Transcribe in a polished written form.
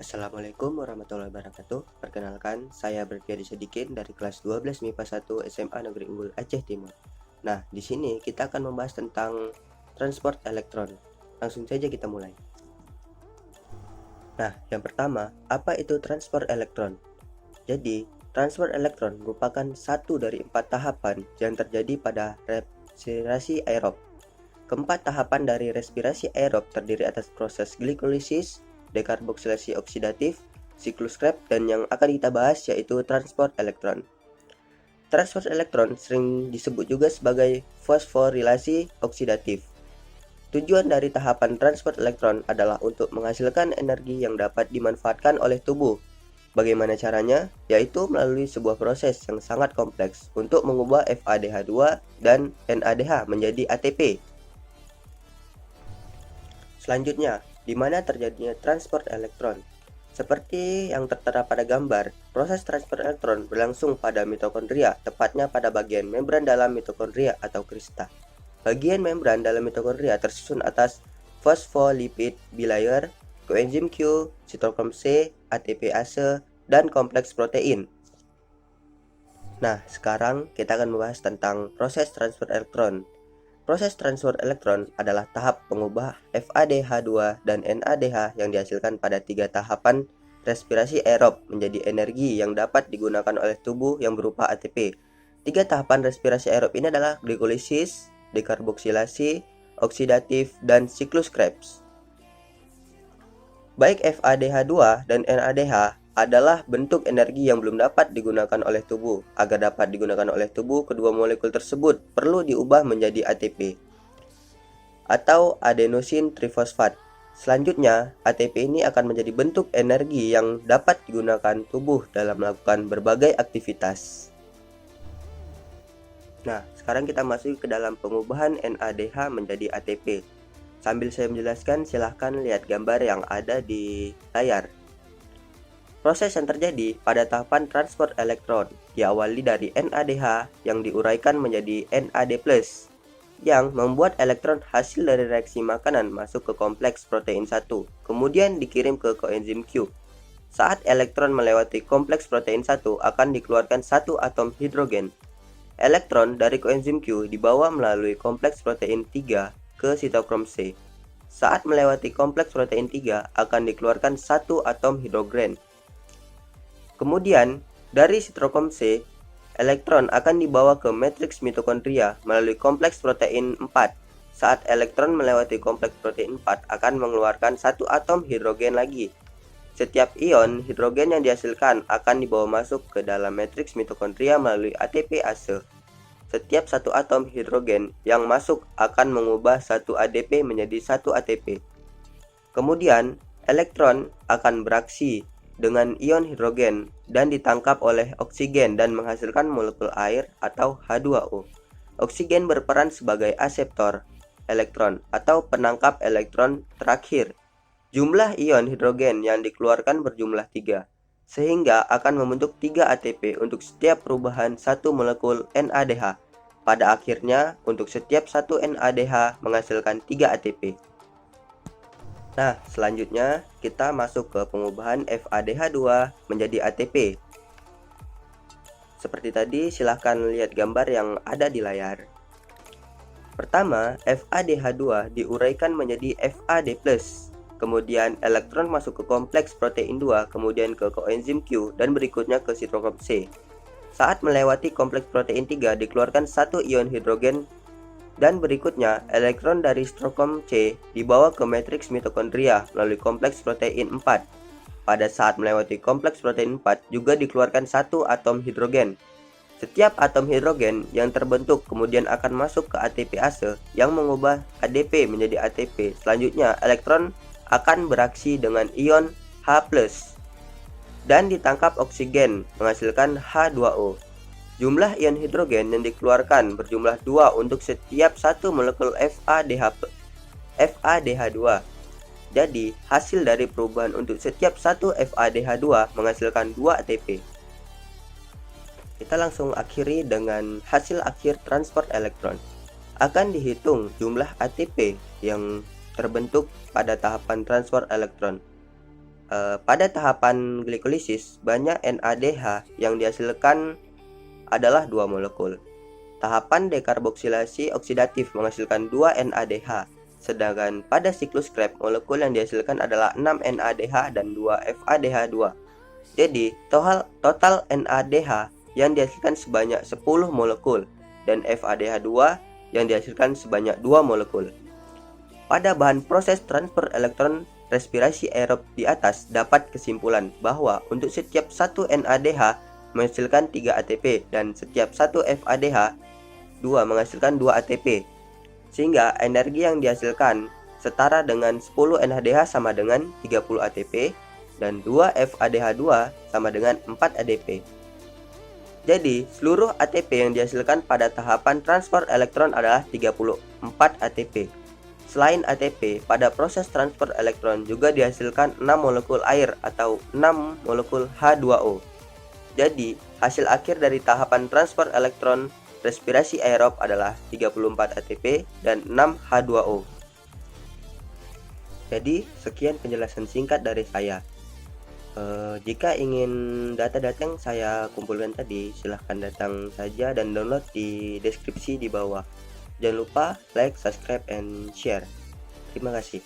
Assalamualaikum warahmatullahi wabarakatuh. Perkenalkan, saya Berkiadi Sedikin dari kelas 12 MIPA 1 SMA Negeri Unggul Aceh Timur. Nah, di sini kita akan membahas tentang transport elektron. Langsung saja kita mulai. Nah, yang pertama, apa itu transport elektron? Jadi, transport elektron merupakan satu dari 4 tahapan yang terjadi pada respirasi aerob. Keempat tahapan dari respirasi aerob terdiri atas proses glikolisis, dekarboksilasi oksidatif, siklus Krebs, dan yang akan kita bahas yaitu transport elektron. Transport elektron sering disebut juga sebagai fosforilasi oksidatif. Tujuan dari tahapan transport elektron adalah untuk menghasilkan energi yang dapat dimanfaatkan oleh tubuh. Bagaimana caranya? Yaitu melalui sebuah proses yang sangat kompleks untuk mengubah FADH2 dan NADH menjadi ATP. Selanjutnya, di mana terjadinya transport elektron? Seperti yang tertera pada gambar, proses transport elektron berlangsung pada mitokondria, tepatnya pada bagian membran dalam mitokondria atau krista. Bagian membran dalam mitokondria tersusun atas fosfolipid bilayer, koenzim Q, sitokrom C, ATPase, dan kompleks protein. Nah, sekarang kita akan membahas tentang proses transfer elektron. Proses transfer elektron adalah tahap pengubah FADH2 dan NADH yang dihasilkan pada 3 tahapan respirasi aerob menjadi energi yang dapat digunakan oleh tubuh yang berupa ATP. 3 tahapan respirasi aerob ini adalah glikolisis, dekarboksilasi, oksidatif, dan siklus Krebs. Baik FADH2 dan NADH adalah bentuk energi yang belum dapat digunakan oleh tubuh. Agar dapat digunakan oleh tubuh, kedua molekul tersebut perlu diubah menjadi ATP atau adenosin trifosfat. Selanjutnya, ATP ini akan menjadi bentuk energi yang dapat digunakan tubuh dalam melakukan berbagai aktivitas. Nah, sekarang kita masuk ke dalam pengubahan NADH menjadi ATP. Sambil saya menjelaskan, silahkan lihat gambar yang ada di layar. Proses yang terjadi pada tahapan transport elektron diawali dari NADH yang diuraikan menjadi NAD+, yang membuat elektron hasil dari reaksi makanan masuk ke kompleks protein 1, kemudian dikirim ke koenzim Q. Saat elektron melewati kompleks protein 1 akan dikeluarkan satu atom hidrogen. Elektron dari koenzim Q dibawa melalui kompleks protein 3 ke sitokrom C. Saat melewati kompleks protein 3 akan dikeluarkan satu atom hidrogen. Kemudian, dari sitokrom C, elektron akan dibawa ke matriks mitokondria melalui kompleks protein 4. Saat elektron melewati kompleks protein 4 akan mengeluarkan satu atom hidrogen lagi. Setiap ion hidrogen yang dihasilkan akan dibawa masuk ke dalam matriks mitokondria melalui ATPase. Setiap satu atom hidrogen yang masuk akan mengubah satu ADP menjadi satu ATP. Kemudian, elektron akan beraksi dengan ion hidrogen dan ditangkap oleh oksigen dan menghasilkan molekul air atau H2O. Oksigen berperan sebagai aseptor elektron atau penangkap elektron terakhir. Jumlah ion hidrogen yang dikeluarkan berjumlah 3, sehingga akan membentuk 3 ATP untuk setiap perubahan satu molekul NADH. Pada akhirnya, untuk setiap satu NADH menghasilkan 3 ATP. Nah, selanjutnya kita masuk ke pengubahan FADH2 menjadi ATP. Seperti tadi, silahkan lihat gambar yang ada di layar. Pertama, FADH2 diuraikan menjadi FAD+. Kemudian elektron masuk ke kompleks protein 2, kemudian ke koenzim Q, dan berikutnya ke sitokrom C. Saat melewati kompleks protein 3 dikeluarkan satu ion hidrogen, dan berikutnya elektron dari sitokrom C dibawa ke matriks mitokondria melalui kompleks protein 4. Pada saat melewati kompleks protein 4 juga dikeluarkan satu atom hidrogen. Setiap atom hidrogen yang terbentuk kemudian akan masuk ke ATPase yang mengubah ADP menjadi ATP. Selanjutnya elektron akan beraksi dengan ion H+ dan ditangkap oksigen menghasilkan H2O. Jumlah ion hidrogen yang dikeluarkan berjumlah 2 untuk setiap satu molekul FADH2. Jadi, hasil dari perubahan untuk setiap satu FADH2 menghasilkan 2 ATP. Kita langsung akhiri dengan hasil akhir transport elektron. Akan dihitung jumlah ATP yang terbentuk pada tahapan transfer elektron. pada tahapan glikolisis, banyak NADH yang dihasilkan adalah 2 molekul. Tahapan dekarboksilasi oksidatif menghasilkan 2 NADH, sedangkan pada siklus Krebs molekul yang dihasilkan adalah 6 NADH dan 2 FADH2. Jadi, total NADH yang dihasilkan sebanyak 10 molekul dan FADH2 yang dihasilkan sebanyak 2 molekul. Pada bahan proses transfer elektron respirasi aerob di atas dapat kesimpulan bahwa untuk setiap 1 NADH menghasilkan 3 ATP dan setiap 1 FADH2 menghasilkan 2 ATP, sehingga energi yang dihasilkan setara dengan 10 NADH sama dengan 30 ATP dan 2 FADH2 sama dengan 4 ADP. Jadi, seluruh ATP yang dihasilkan pada tahapan transfer elektron adalah 34 ATP. Selain ATP, pada proses transfer elektron juga dihasilkan 6 molekul air atau 6 molekul H2O. Jadi, hasil akhir dari tahapan transfer elektron respirasi aerob adalah 34 ATP dan 6 H2O. Jadi, sekian penjelasan singkat dari saya. Jika ingin data-data yang saya kumpulkan tadi, silahkan datang saja dan download di deskripsi di bawah. Jangan lupa like, subscribe, and share. Terima kasih.